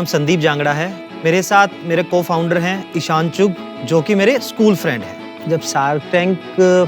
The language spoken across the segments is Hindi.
नाम संदीप जांगड़ा है। मेरे साथ मेरे को फाउंडर हैं ईशान चुग, जो कि मेरे स्कूल फ्रेंड हैं। जब shark tank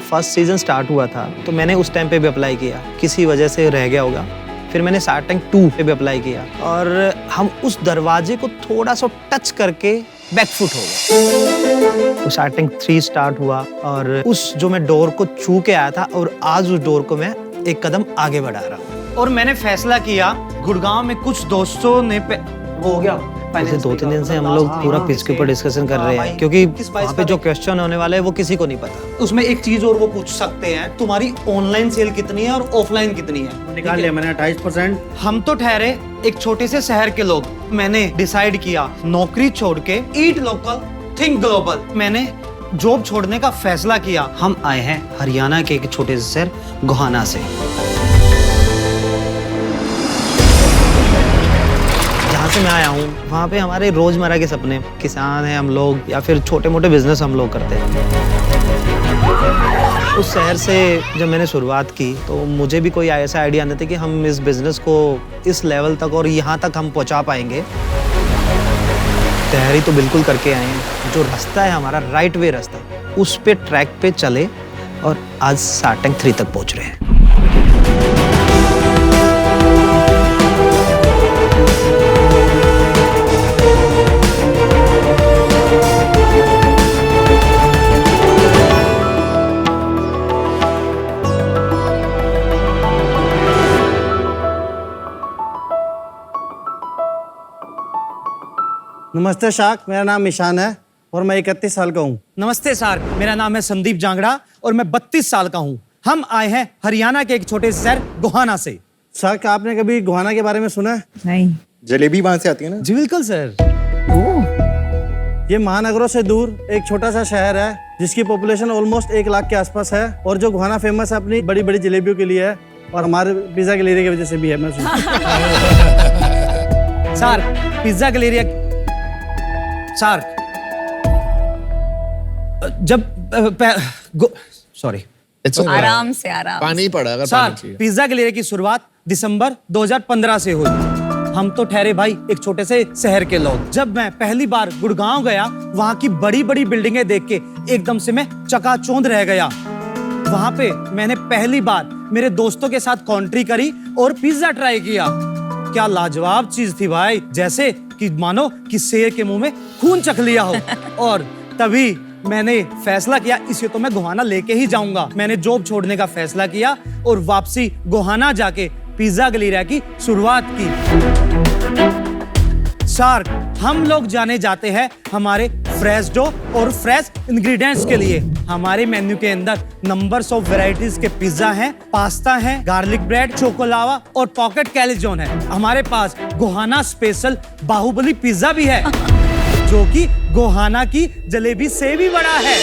first season start हुआ था तो मैंने उस टाइम पे भी अप्लाई किया, किसी वजह से रह गया होगा। फिर मैंने शार्क टैंक 2 पे भी अप्लाई किया और हम उस दरवाजे को थोड़ा सा टच करके बैकफुट हो गए। शार्क टैंक 3 स्टार्ट हुआ और उस जो मैं डोर को छू के आया था और आज उस डोर को मैं एक कदम आगे बढ़ा रहा हूँ। और मैंने फैसला किया, गुड़गांव में कुछ दोस्तों ने वो हो गया ऐसे 2-3 दिन से हम लोग पूरा पिच के ऊपर डिस्कशन कर रहे हैं, क्योंकि वहाँ पे जो क्वेश्चन होने वाला है वो किसी को नहीं पता। उसमें एक चीज और वो पूछ सकते हैं, तुम्हारी ऑनलाइन सेल कितनी है और ऑफलाइन कितनी है। निकाल लिया मैंने 28%। हम तो ठहरे एक छोटे से शहर के लोग। मैंने डिसाइड किया नौकरी छोड़ के ईट लोकल थिंक ग्लोबल, मैंने जॉब छोड़ने का फैसला किया। हम आए हैं हरियाणा के एक छोटे से शहर गोहाना से। से मैं आया हूँ वहाँ पे हमारे रोजमर्रा के सपने, किसान हैं हम लोग या फिर छोटे मोटे बिजनेस हम लोग करते हैं। उस शहर से जब मैंने शुरुआत की तो मुझे भी कोई ऐसा आइडिया नहीं था कि हम इस बिजनेस को इस लेवल तक और यहाँ तक हम पहुँचा पाएंगे। तैयारी तो बिल्कुल करके आए हैं। जो रास्ता है हमारा राइट वे रास्ता, उस पे ट्रैक पे चले और आज शार्क टैंक 3 तक पहुँच रहे हैं। नमस्ते शार्क, मेरा नाम ईशान है और मैं 31 साल का हूँ। नमस्ते शार्क, मेरा नाम है संदीप जांगड़ा और मैं 32 साल का हूँ। हम आए हैं हरियाणा के एक छोटे से शहर गोहाना से। शार्क, आपने कभी गोहाना के बारे में सुना है? नहीं। जलेबी वहां से आती है ना? जी बिल्कुल सर। ये महानगरों से दूर एक छोटा सा शहर है जिसकी पॉपुलेशन ऑलमोस्ट 1 लाख के आसपास है और जो गोहाना फेमस है अपनी बड़ी बड़ी जलेबियों के लिए है और हमारे पिज्जा गैलेरिया की वजह से भी है। मैं शार्क पिज्जा गैलेरिया शार्क जब सॉरी आराम से आराम। पानी पड़ा अगर शार्क पानी चाहिए। पिज्जा गैलेरिया की शुरुआत दिसंबर 2015 से हुई। हम तो ठहरे भाई एक छोटे से शहर के लोग। जब मैं पहली बार गुड़गांव गया, वहाँ की बड़ी बड़ी बिल्डिंगें देख के एकदम से मैं चकाचौंध रह गया। वहाँ पे मैंने पहली बार मेरे दोस्तों के साथ कॉन्ट्री करी और पिज्जा ट्राई किया। क्या लाजवाब चीज थी भाई, जैसे कि मानो कि शेर के मुंह में खून चख लिया हो। और तभी मैंने फैसला किया इसे तो मैं गोहाना लेके ही जाऊंगा। मैंने जॉब छोड़ने का फैसला किया और वापसी गोहाना जाके पिज्जा गैलेरिया की शुरुआत की। शार्क, हम लोग जाने जाते हैं हमारे फ्रेश डो और फ्रेश इंग्रेडिएंट्स के लिए। हमारे मेन्यू के अंदर नंबर्स ऑफ वैरायटीज के पिज्जा हैं, पास्ता है, गार्लिक ब्रेड, चोकोलावा और पॉकेट कैलिजोन है। हमारे पास गोहाना स्पेशल बाहुबली पिज्जा भी है जो कि गोहाना की जलेबी से भी बड़ा है।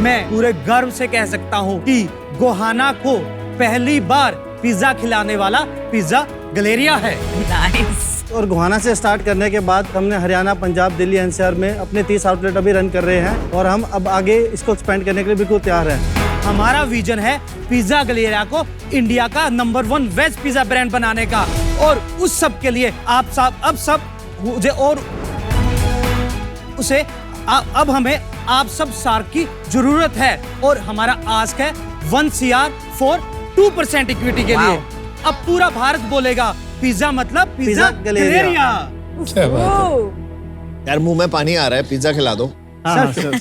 मैं पूरे गर्व से कह सकता हूँ कि गोहाना को पहली बार पिज्जा खिलाने वाला पिज्जा गैलेरिया है। नाइस। और गोहाना से स्टार्ट करने के बाद हमने हरियाणा, पंजाब, दिल्ली, एनसीआर में अपने 30 आउटलेट अभी रन कर रहे हैं और हम अब आगे इसको एक्सपेंड करने के लिए बिल्कुल तैयार हैं। हमारा विजन है पिज्जा गैलेरिया को इंडिया का नंबर 1 वेज पिज्जा ब्रांड बनाने का। और उस सब के लिए आप सब अब सब मुझे और उसे अब हमें आप सब शार्क की जरूरत है। और हमारा आस्क है 1 CR फॉर 2% इक्विटी के लिए। अब पूरा भारत बोलेगा पिज्जा मतलब पिज्जा गैलेरिया। यार मुंह में पानी आ रहा है, पिज्जा खिला दो। हाँ, सर।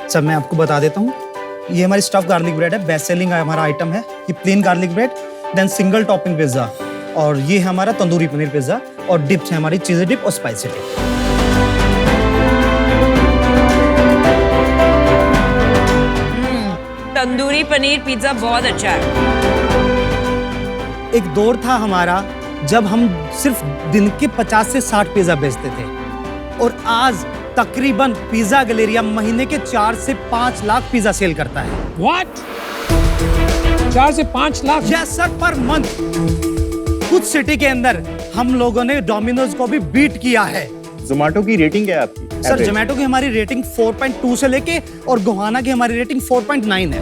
सब मैं आपको बता देता हूँ, ये हमारी स्टफ गार्लिक ब्रेड है, बेस्ट सेलिंग हमारा आइटम है। ये plain garlic bread, then single topping pizza, और ये है हमारा तंदूरी पनीर पिज्जा, और डिप्स है हमारी चीज़ डिप और spicy dip. Tandoori paneer pizza बहुत अच्छा है। एक दौर था हमारा जब हम सिर्फ दिन के 50 से 60 पिज्जा बेचते थे, और आज तकरीबन पिज्जा गैलेरिया महीने के 4 से 5 लाख पिज्जा सेल करता है। What? 4 से 5 lakh? Yes sir, per month. कुछ सिटी के अंदर हम लोगों ने डोमिनोज को भी बीट किया है। जोमेटो की रेटिंग क्या है आपकी? सर जोमेटो की हमारी रेटिंग 4.2 से लेके और गोहाना की हमारी रेटिंग 4.9 है।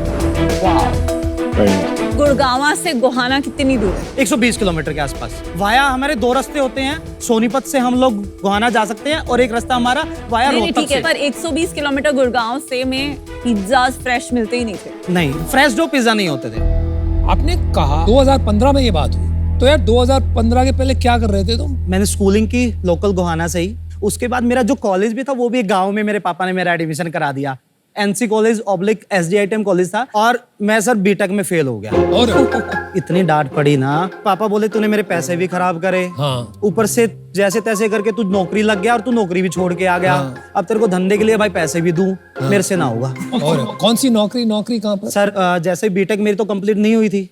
गुड़गांव से गोहाना कितनी दूर है? 120 किलोमीटर के आसपास। वाया हमारे 2 रास्ते होते हैं, सोनीपत से हम लोग गोहाना जा सकते हैं और एक रास्ता हमारा वाया नहीं रोहतक ठीक है, से। पर 120 किलोमीटर गुड़गांव से में पिज्जा फ्रेश मिलते ही नहीं थे। नहीं, फ्रेश डो पिज्जा नहीं होते थे। आपने कहा 2015 में ये बात हुई, तो यार 2015 के पहले क्या कर रहे थे तुम? मैंने स्कूलिंग की लोकल गोहाना से ही। उसके बाद मेरा जो कॉलेज भी था वो भी एक गांव में मेरे पापा ने मेरा एडमिशन करा दिया। NC college oblique SDITM college था और मैं सर बीटेक में फेल हो गया। और इतनी डांट पड़ी ना, पापा बोले तूने मेरे पैसे भी खराब करे, हाँ। ऊपर से जैसे तैसे करके तू नौकरी लग गया और तू नौकरी भी छोड़ के आ गया। अब तेरे को धंधे के लिए भाई पैसे भी दूं, मेरे से ना होगा। और कौन सी नौकरी कहाँ पर? सर जैसे बीटेक मेरी तो कंप्लीट नहीं हुई थी,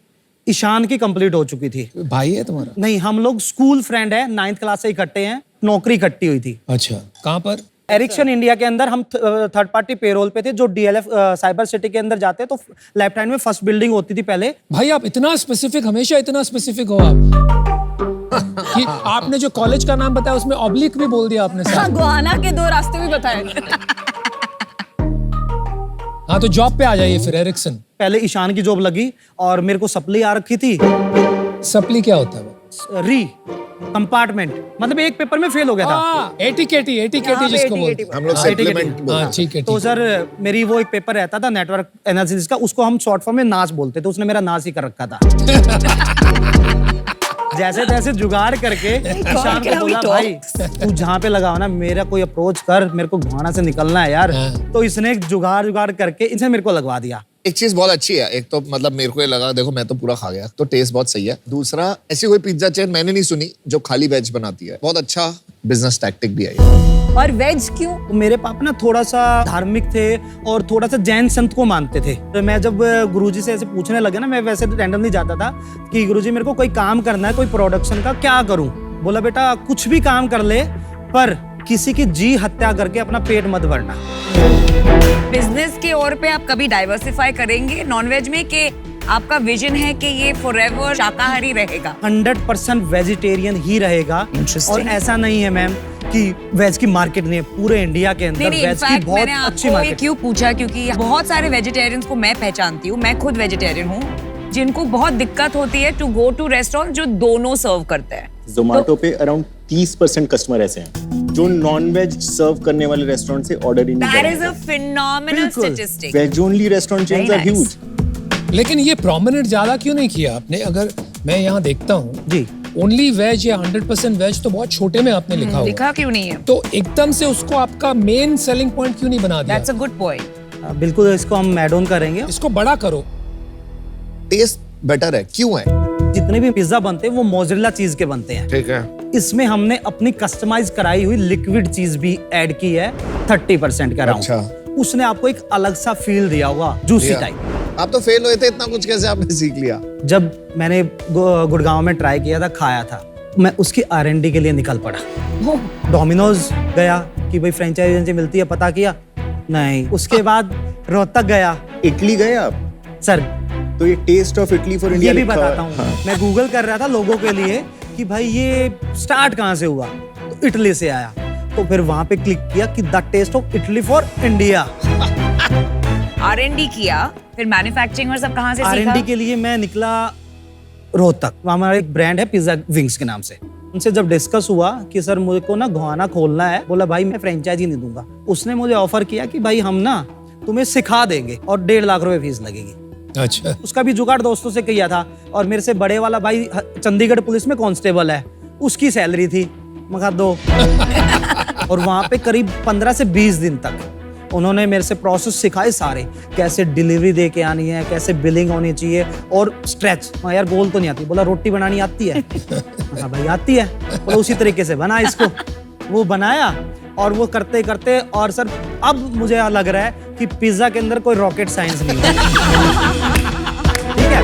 ईशान की कंप्लीट हो चुकी थी। भाई है तुम्हारा? नहीं, हम लोग स्कूल फ्रेंड है, 9th क्लास से इकट्ठे हैं, नौकरी इकट्ठी हुई थी। अच्छा, कहाँ पर? एरिक्सन इंडिया के अंदर हम थर्ड पार्टी पेरोल पे थे। जो DLF साइबर सिटी के अंदर जाते तो लेफ्ट हैंड में फर्स्ट बिल्डिंग होती थी पहले। भाई आप इतना स्पेसिफिक, हमेशा इतना स्पेसिफिक हो आप कि आपने जो कॉलेज का नाम बताया उसमें ऑब्लिक भी बोल दिया आपने हाँ, सर। गोहाना के 2 रास्ते भी बताए। हाँ, तो जॉब पे आ जाइए फिर एरिक्सन। पहले ईशान की जॉब लगी और मेरे को सप्ली आ रखी थी। सप्ली क्या होता है? री कंपार्टमेंट, मतलब एक पेपर में फेल हो गया था। एटीकेटी जिसको बोलते हैं। हम लोग सप्लीमेंट हाँ ठीक है, तो सर मेरी वो एक पेपर रहता था नेटवर्क एनालिसिस का, उसको हम शॉर्ट फॉर्म में नाच बोलते थे। उसने मेरा नाच ही कर रखा था। जैसे तैसे जुगाड़ करके ईशान को बोला भाई तू जहाँ पे लगाओ ना मेरा कोई अप्रोच कर, मेरे को गोहाना से निकलना है यार। तो इसने एक जुगाड़ करके इनसे मेरे को लगवा दिया। एक चीज बहुत अच्छी है, एक तो मतलब मेरे को ये लगा, देखो मैं तो पूरा खा गया, तो टेस्ट बहुत सही है। दूसरा, ऐसी कोई पिज्जा चेन मैंने नहीं सुनी जो खाली वेज बनाती है। बहुत अच्छा बिजनेस टैक्टिक भी है। और वेज क्यों? तो मेरे पापा ना थोड़ा सा धार्मिक थे और थोड़ा सा जैन संत को मानते थे। तो मैं जब गुरुजी से ऐसे पूछने लगे ना, मैं वैसे तो रैंडमली जाता था कि गुरुजी मेरे को कोई काम करना है, कोई प्रोडक्शन का, क्या करूं? बोला बेटा कुछ भी काम कर ले पर किसी की जी हत्या करके अपना पेट मत भरना। बिजनेस के ओर पे आप कभी डाइवर्सिफाई करेंगे नॉनवेज में, कि आपका विजन है कि ये फॉरएवर शाकाहारी रहेगा? 100% वेजिटेरियन ही रहेगा। Interesting. और ऐसा नहीं है मैम कि वेज की मार्केट नहीं है, पूरे इंडिया के अंदर नहीं, वेज की इनफैक्ट बहुत मैंने अच्छी आपको ये मार्केट। क्यों पूछा, क्योंकि बहुत सारे वेजिटेरियंस को मैं पहचानती हूँ, मैं खुद वेजिटेरियन हूँ, जिनको बहुत दिक्कत होती है टू गो टू रेस्टोरेंट जो दोनों सर्व करते हैं। जोमेटो पे अराउंड 30% कस्टमर ऐसे हैं जो नॉन वेज सर्व करने वाले रेस्टोरेंट से ऑर्डर ही नहीं That is करेंगे। a phenomenal statistic. Veg only restaurant chains Very are nice. Huge. लेकिन ये प्रोमिनेंट ज्यादा क्यों नहीं किया आपने? अगर मैं यहाँ देखता हूँ जी ओनली वेज या 100% वेज तो बहुत छोटे में आपने लिखा हुआ, लिखा क्यों नहीं है? तो एकदम से उसको आपका मेन सेलिंग पॉइंट क्यों नहीं बना दिया? That's a good point. बिल्कुल, इसको हम ऐड ऑन करेंगे। इसको बड़ा करो। टेस्ट बेटर है, क्यों है? जितने भी पिज्जा बनते हैं वो मोज़रेला चीज के बनते हैं। ठीक है। इसमें हमने अपनी कस्टमाइज कराई हुई लिक्विड चीज भी ऐड की है 30% का अच्छा। राउंड। उसने आपको एक अलग सा फील दिया होगा, जूसी दिया। टाइप। आप तो फेल हुए थे, इतना कुछ कैसे आपने सीख लिया? जब मैंने गुड़गांव में ट्राई किया था, खाया था, मैं उसकी R&D के लिए निकल पड़ा। डोमिनोज गया कि भाई फ्रेंचाइजी मिलती है, पता किया, नहीं। उसके बाद रोहतक गया। इटली गए आप? सर तो ये टेस्ट ऑफ इटली फॉर ये इंडिया भी लिखा बताता हुआ है। हूँ। मैं गूगल कर रहा था लोगों के लिए कि भाई ये स्टार्ट कहाँ से हुआ, तो इटली से आया। तो फिर वहां पे क्लिक किया कि the taste of Italy for India. R&D किया, फिर मैन्युफैक्चरिंग और सब कहाँ से सीखा? R&D के लिए मैं निकला रोहतक। वहाँ हमारा एक ब्रांड है पिज्जा विंग्स के नाम से। उनसे जब डिस्कस हुआ कि सर मुझे को ना गोहाना खोलना है, बोला भाई मैं फ्रेंचाइजी नहीं दूंगा। उसने मुझे ऑफर किया कि भाई हम ना तुम्हें सिखा देंगे और 1.5 लाख रुपए फीस लगेगी। अच्छा, उसका भी जुगाड़ दोस्तों से किया था। और मेरे से बड़े वाला भाई चंडीगढ़ पुलिस में कांस्टेबल है, उसकी सैलरी थी, मैं कहा दो। और वहां पे करीब 15 से 20 दिन तक उन्होंने मेरे से प्रोसेस सिखाए सारे, कैसे डिलीवरी दे के आनी है, कैसे बिलिंग होनी चाहिए और स्ट्रेच। यार गोल तो नहीं आती। बोला रोटी बनानी आती है? हाँ भाई आती है। बोला उसी तरीके से बना इसको। वो बनाया और वो करते करते, और सर अब मुझे लग रहा है कि पिज्जा के अंदर कोई रॉकेट साइंस नहीं है। ठीक है।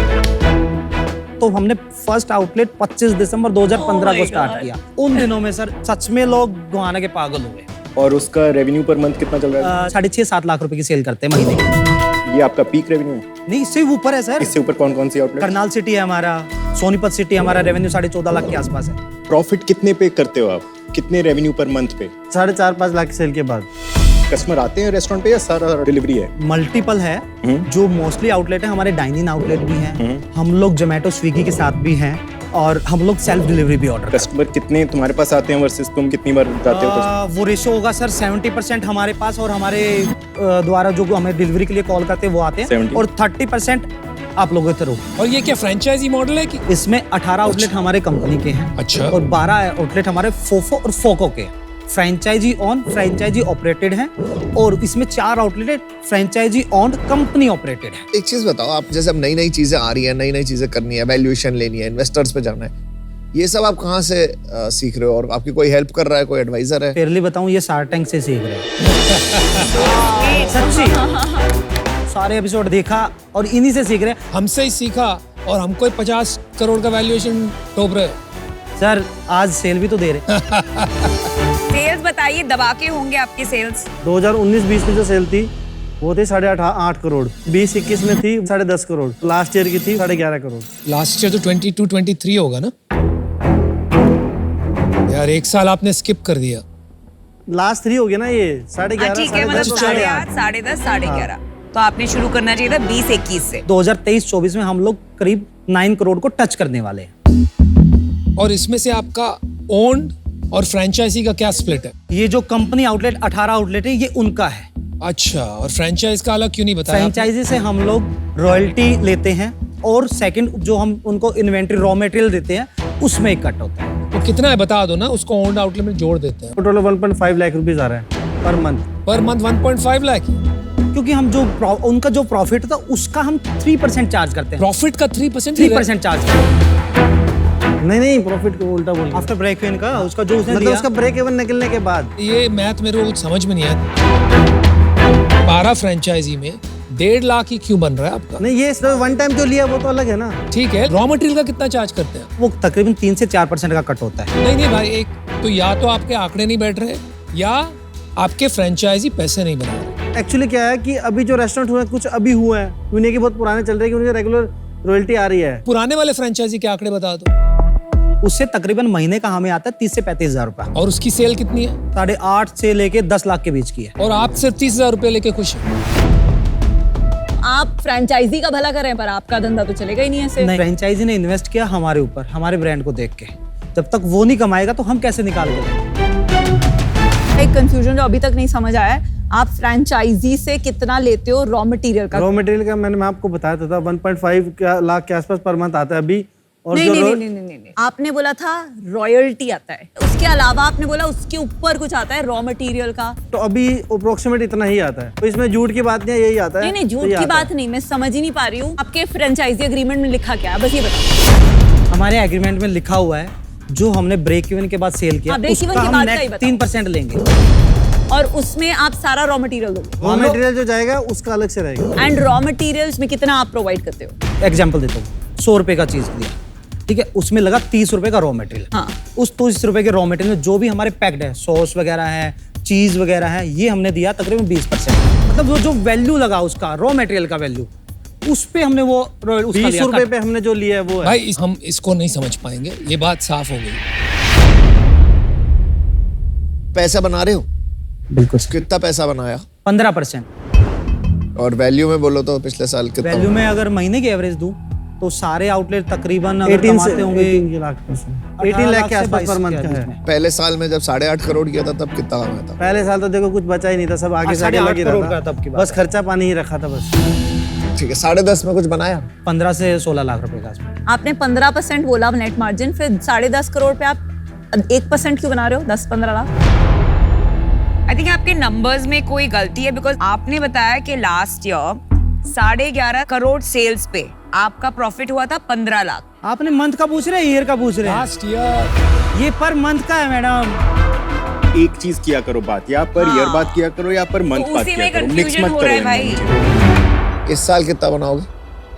तो हमने फर्स्ट आउटलेट 25 दिसंबर 2015 को स्टार्ट किया। उन दिनों में सर सच में लोग गोहाना के पागल हुए। और उसका रेवेन्यू पर मंथ कितना चल रहा है? 6.5-7 लाख रुपए की सेल करते हैं महीने की। ये आपका पीक रेवेन्यू है? नहीं, इससे ऊपर है सर। इससे ऊपर कौन कौन सी आउटलेट? करनाल सिटी है हमारा, सोनीपत सिटी हमारा रेवेन्यू 14.5 लाख के आसपास है। प्रॉफिट कितने पे करते हो आप? कितने रेवेन्यू पर मंथ पे 4.5 लाख सेल के बाद। कस्टमर आते हैं रेस्टोरेंट पे या सारा डिलीवरी है? मल्टीपल है। जो मोस्टली आउटलेट है हमारे डाइनिंग आउटलेट भी हैं, हम लोग जोमेटो स्विगी के साथ भी हैं और हम लोग सेल्फ डिलीवरी भी ऑर्डर कस्टमर कितने तुम्हारे पास आते हैं वर्सेस तुम कितनी बार जाते हो? वो रेशो होगा सर 70% हमारे पास और हमारे द्वारा जो हमें डिलीवरी के लिए कॉल करते हैं वो आते हैं 70 और 30% आप लोगों के थ्रू। और ये क्या फ्रेंचाइजी मॉडल है कि? इसमें 18 आउटलेट हमारे कंपनी के हैं। अच्छा। और 12 आउटलेट हमारे फोफो और फोको के हैं। फ्रेंचाइजी ऑन फ्रेंचाइजी ऑपरेटेड हैं और इसमें 4 outlet franchise on company operated है। एक चीज बताओ, आप जैसे अब नई नई चीजें आ रही है, नई नई चीजें करनी है, वैल्यूएशन लेनी है, इन्वेस्टर्स पे जाना है, ये सब आप कहाँ से सीख रहे हो और आपकी कोई हेल्प कर रहा है, कोई एडवाइजर है? फेयरली बताऊं ये शार्क टैंक से सीख रहे हैं। सच्ची सारे एपिसोड देखा और इन्हीं से सीख रहे हैं। हमसे ही सीखा और हमको ही 50 करोड़ का वैल्यूएशन टोप रहे हो। सर आज सेल भी तो दे रहे। सेल्स बताइए, दबा के होंगे आपके सेल्स। 2019-20 में जो सेल थी वो थी 8.5 करोड़। 20-21 में थी 10.5 करोड़। लास्ट ईयर की थी 11.5 करोड़। लास्ट ईयर तो 22-23 होगा ना यार, एक साल आपने स्किप कर दिया। लास्ट 3 हो गया ना ये 11.5 ठीक है, मतलब 8.5, 10.5, 11.5। तो आपने शुरू करना चाहिए था 20-21 से। 2023-24 में हम लोग करीब 9 करोड़ को टच करने वाले हैं। और इसमें से आपका ओन्ड और फ्रेंचाइजी का क्या स्प्लिट है? ये जो कंपनी आउटलेट 18 आउटलेट है ये उनका है। अच्छा, और फ्रेंचाइज का अलग क्यों नहीं बताया आपने? फ्रेंचाइजी से हम लोग रॉयल्टी लेते हैं और सेकंड जो हम उनको इन्वेंट्री रॉ मटेरियल देते हैं उसमें कट होता है। तो कितना है बता दो ना, उसको ओन्ड आउटलेट में जोड़ देते हैं। टोटल 1.5 लाख रुपीस आ रहा है per month. Per month 1.5 lakh. क्योंकि हम जो उनका जो प्रॉफिट था उसका हम 3% चार्ज करते हैं। प्रॉफिट का 3%? 3% चार्ज करते हैं। नहीं ब्रॉफिट को उल्टा बोल आफ्टर ब्रेक इवन का उसका जो उसने मतलब दिया उसका ब्रेक इवन निकलने के बाद। ये मैथ मेरे को कुछ समझ में नहीं आया। 12 फ्रेंचाइजी में 1.5 लाख ही क्यों बन रहा है आपका? नहीं ये सिर्फ वन टाइम जो लिया वो तो अलग है ना। ठीक है, रॉ मटेरियल का कितना चार्ज करते हैं? वो तकरीबन 3 से 4% का कट होता है। नहीं भाई, एक तो या तो आपके आंकड़े नहीं बैठ रहे या आपके फ्रेंचाइजी पैसे नहीं बना रहे। एक्चुअली क्या है कि अभी जो रेस्टोरेंट हुए कुछ अभी हुए हैं, उन्हीं के बहुत पुराने चल रहे हैं कि उनके रेगुलर रॉयल्टी आ रही है। पुराने वाले फ्रेंचाइजी के आंकड़े बता दो। उससे तकरीबन महीने का हमें आता है 30 से 35 हजार रुपया। और उसकी सेल कितनी है? 8.5 से लेके 10 लाख के बीच की है। और आप सिर्फ 30,000 रुपए लेके खुश हैं। आप फ्रेंचाइजी का भला करें पर आपका धंधा तो चलेगा ही नहीं ऐसे। नहीं, फ्रेंचाइजी ने इन्वेस्ट किया हमारे ऊपर, हमारे ब्रांड को देख के। जब तक वो नहीं कमाएगा तो हम कैसे निकाल देंगे? एक कंफ्यूजन जो अभी तक नहीं समझ आया है, आप फ्रेंचाइजी से कितना लेते हो रॉ मटेरियल का? रॉ मटेरियल का मैं आपको बताया था 1.5 लाख के आसपास पर मंथ आता है अभी। और नहीं, जो नहीं, नहीं, नहीं, नहीं, नहीं। आपने बोला था रॉयल्टी आता है, उसके अलावा आपने बोला उसके ऊपर कुछ आता है रॉ मटेरियल का। तो अभी अप्रोक्सीमेट इतना ही आता है। तो इसमें झूठ की बात नहीं है, यही आता है। नहीं, झूठ यही की आता बात है। नहीं, मैं समझ ही नहीं पा रही हूँ। आपके फ्रेंचाइजी एग्रीमेंट में लिखा क्या है, बस ये बताओ। हमारे एग्रीमेंट में लिखा हुआ है जो हमने ब्रेक इवन के बाद सेल किया हाँ, break even उसका के हम बाद का ही नेट बताओ। 3% लेंगे। और उसमें आप सारा रॉ मटेरियल दोगे रॉ मटेरियल जो जाएगा उसका अलग से रहेगा। एंड रॉ मटेरियल्स में कितना आप प्रोवाइड करते हो? एग्जाम्पल देता हूँ, 100 रुपए का चीज लिया, ठीक है, उसमें लगा 30 रुपए का रॉ मटेरियल। हाँ। उस 30 रुपए के रॉ मटेरियल में जो भी हमारे पैक्ड है, सॉस वगैरह है, चीज वगैरह है, ये हमने दिया तकरीबन 20%। मतलब वो जो वैल्यू लगा उसका रॉ मटेरियल का वैल्यू, उस पे हमने वो 20 रुपए पे हमने जो लिया है वो है। भाई हम इसको नहीं समझ पाएंगे, ये बात साफ हो गई। पैसा बना रहे हो? बिल्कुल। कितना पैसा बनाया? 15%। और वैल्यू में बोलो तो पिछले साल कितना? वैल्यू में अगर महीने की एवरेज दूं तो सारे आउटलेट तकरीबन अगर 18 कमाते होंगे 18 लाख के आसपास पर मंथ का है। पहले साल में जब 8.5 करोड़ किया था तब कितना कमाया था? पहले साल तो देखो कुछ बचा ही नहीं था, सब आगे से आगे 8.5 लगे करोड़ रहा का तब की था। बात बस खर्चा पानी ही रखा था बस। ठीक है, 10.5 में कुछ बनाया? 15 से 16 लाख रुपए का आसपास। आपने 15% बोला नेट मार्जिन, फिर 10.5 करोड़ पे आप 1% क्यों बना रहे हो? 10-15 लाख। आई थिंक आपके नंबर्स में कोई गलती है, बिकॉज आपने बताया कि लास्ट ईयर 11.5 करोड़ सेल्स पे आपका प्रॉफिट हुआ था 15 लाख। आपने मंथ का पूछ रहे हैं, ईयर का पूछ रहे हैं? लास्ट ईयर ये पर मंथ का है मैडम। एक चीज किया करो बात, या पर ईयर बात किया करो या पर मंथ तो बात उसी किया में करो, मिक्स कंफ्यूजन मत हो करो रहा है इनमें। भाई। इस साल कितना बनाओगे?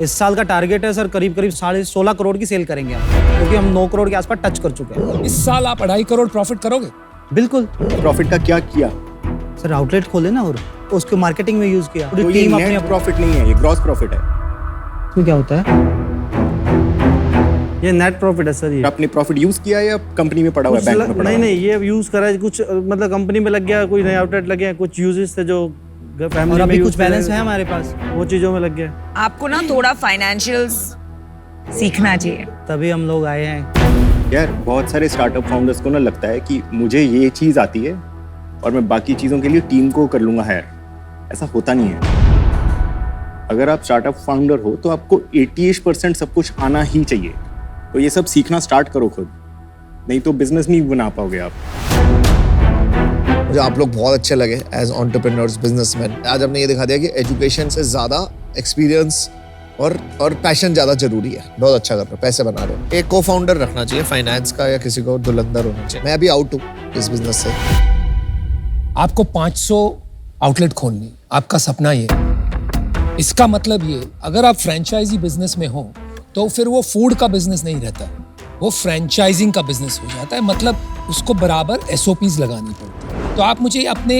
इस साल का टारगेट है सर करीब 16.5 करोड़ की सेल करेंगे हम, क्योंकि हम 9 करोड़ के आसपास टच कर चुके हैं। इस साल आप 2.5 करोड़ प्रॉफिट करोगे? बिल्कुल प्रॉफिट का क्या किया? सर, आउटलेट खोले ना और उसको मार्केटिंग में यूज किया। पूरी तो ये टीम अपने नेट प्रॉफिट नहीं है, ये ग्रॉस प्रॉफिट है। इसमें क्या होता है? ये नेट प्रॉफिट है सर। ये आपने प्रॉफिट यूज किया या कंपनी में पड़ा हुआ है, बैंक में पड़ा नहीं हुआ है? नहीं, ये यूज करा है कुछ, मतलब कंपनी में लग गया, कोई नए आउटलेट लगे हैं, कुछ यूजेस थे जो फैमिली और में अभी use कुछ कर रहे बैलेंस थे, है हमारे पास, वो चीजों में लग गया। आपको ना थोड़ा फाइनेंशियल्स सीखना चाहिए। तभी हम लोग आए हैं। यार बहुत सारे स्टार्टअप फाउंडर्स को ना लगता है कि मुझे ये चीज आती है और मैं बाकी चीजों के लिए टीम को कर लूंगा हायर। ऐसा होता नहीं है। अगर आप स्टार्टअप फाउंडर हो तो आपको 88% सब कुछ आना ही चाहिए। तो ये सब सीखना स्टार्ट करो खुद, नहीं तो बिजनेस नहीं बना पाओगे आप। मुझे आप लोग बहुत अच्छे लगे एज एंटरप्रेन्योर्स, बिजनेसमैन। आज हमने ये दिखा दिया कि एजुकेशन से ज्यादा एक्सपीरियंस और पैशन ज्यादा जरूरी है। बहुत अच्छा कर रहे हो, पैसे बना रहे हो। एक को फाउंडर रखना चाहिए फाइनेंस का, या किसी को धुरंधर होना चाहिए। मैं अभी आउट हूँ इस बिजनेस से। आपको 500 आउटलेट खोलनी, आपका सपना ये। इसका मतलब ये, अगर आप फ्रेंचाइजी बिजनेस में हो तो फिर वो फूड का बिजनेस नहीं रहता, वो फ्रेंचाइजिंग का बिजनेस हो जाता है। मतलब उसको बराबर SOPs लगानी पड़ती है। तो आप मुझे अपने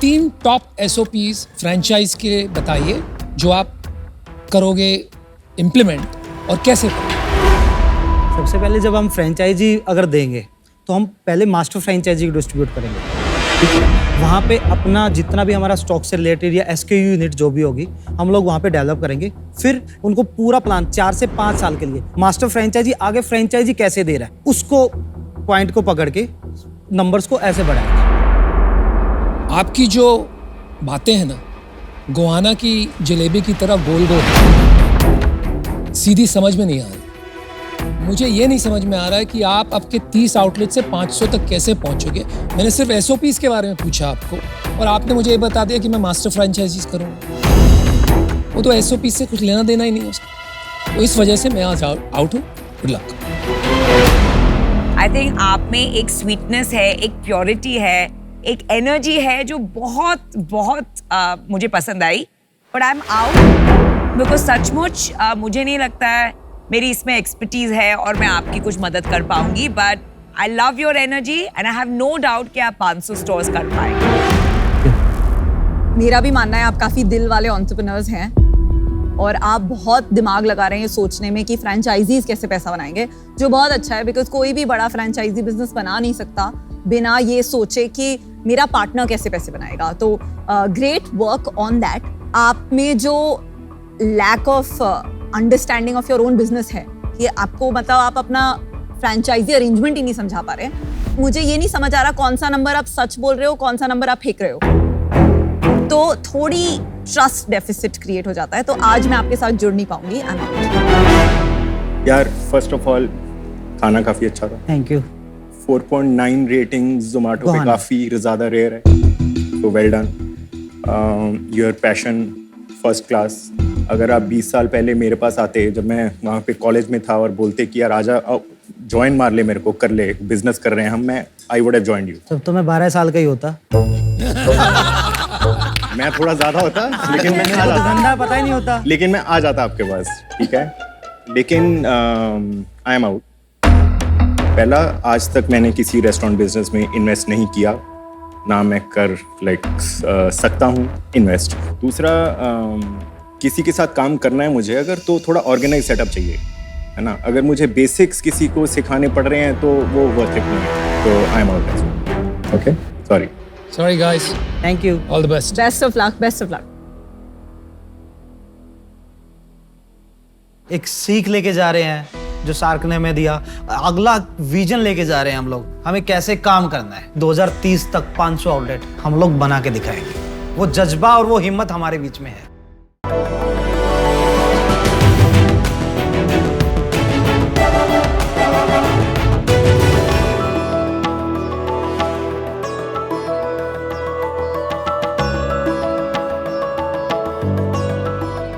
3 टॉप SOPs फ्रेंचाइज के बताइए जो आप करोगे इम्प्लीमेंट, और कैसे करोगे। सबसे पहले जब हम फ्रेंचाइजी अगर देंगे तो हम पहले मास्टर फ्रेंचाइजी को डिस्ट्रीब्यूट करेंगे। वहाँ पे अपना जितना भी हमारा स्टॉक से रिलेटेड या SKU यूनिट जो भी होगी, हम लोग वहाँ पे डेवलप करेंगे। फिर उनको पूरा प्लान 4 से 5 साल के लिए मास्टर फ्रेंचाइजी आगे फ्रेंचाइजी कैसे दे रहा है, उसको पॉइंट को पकड़ के नंबर्स को ऐसे बढ़ाएंगे। आपकी जो बातें हैं ना, गोहाना की जलेबी की तरह गोल गोल, सीधी समझ में नहीं आ रही। मुझे ये नहीं समझ में आ रहा है कि आप आपके 30 आउटलेट से 500 तक कैसे पहुंचोगे। मैंने सिर्फ SOPs के बारे में पूछा आपको, और आपने मुझे ये बता दिया कि मैं मास्टर फ्रेंचाइजीज करूँगा। वो तो SOPs से कुछ लेना देना ही नहीं है उसका। तो इस वजह से मैं आज आउट हूँ। Good luck. आई थिंक आप में एक स्वीटनेस है, एक प्योरिटी है, एक एनर्जी है जो बहुत बहुत मुझे पसंद आई। But I am out because सचमुच मुझे नहीं लगता है मेरी इसमें एक्सपर्टीज है और मैं आपकी कुछ मदद कर पाऊंगी। But I love your energy and I have no doubt कि आप 500 स्टोर्स कर पाएंगे। मेरा भी मानना है आप काफी दिल वाले एंटरप्रेन्योर्स हैं और आप बहुत दिमाग लगा रहे हैं सोचने में कि फ्रेंचाइजीज कैसे पैसा बनाएंगे, जो बहुत अच्छा है। बिकॉज कोई भी बड़ा फ्रेंचाइजी बिजनेस बना नहीं सकता बिना ये सोचे कि मेरा पार्टनर कैसे पैसे बनाएगा। तो ग्रेट वर्क ऑन दैट। आप में जो lack of understanding of your own business है, ये आपको मतलब आप अपना फ्रेंचाइजी अरेंजमेंट ही नहीं समझा पा रहे हैं। मुझे ये नहीं समझ आ रहा कौन सा नंबर आप सच बोल रहे हो, कौन सा नंबर आप फेंक रहे हो। तो थोड़ी ट्रस्ट डेफिसिट क्रिएट हो जाता है। तो आज मैं आपके साथ जुड़ नहीं पाऊंगी। आई एम आउट। यार फर्स्ट ऑफ ऑल खाना काफी अच्छा था। Thank you. 4.9 रेटिंग जोमेटो पे गोहाना। काफी ज्यादा रेयर है, तो well done. Your passion first class. अगर आप 20 साल पहले मेरे पास आते, जब मैं वहाँ पे कॉलेज में था, और बोलते कि यार आजा ज्वाइन मार ले मेरे को, कर ले, बिजनेस कर रहे हैं हम, मैं I would have joined you. तब तो मैं 12 साल का ही होता। मैं थोड़ा ज्यादा होता, लेकिन मैं आ जाता। धंधा पता ही नहीं होता। लेकिन मैं आ जाता आपके पास, ठीक है। लेकिन आई एम आउट। पहला, आज तक मैंने किसी रेस्टोरेंट बिजनेस में इन्वेस्ट नहीं किया, ना मैं कर सकता हूँ इन्वेस्ट। दूसरा, किसी के साथ काम करना है मुझे अगर, तो थोड़ा ऑर्गेनाइज सेटअप चाहिए, है ना। अगर मुझे बेसिक्स किसी को सिखाने पड़ रहे हैं तो वो वर्थ इट नहीं है। तो आई am out. Okay, sorry guys, thank you. All the best. Best of luck, best of luck. एक सीख लेके जा रहे हैं जो शार्क ने हमें दिया। अगला विजन लेके जा रहे हैं हम लोग, हमें कैसे काम करना है। 2030 तक 500 आउटलेट हम लोग बना के दिखाएंगे। वो जज्बा और वो हिम्मत हमारे बीच में है।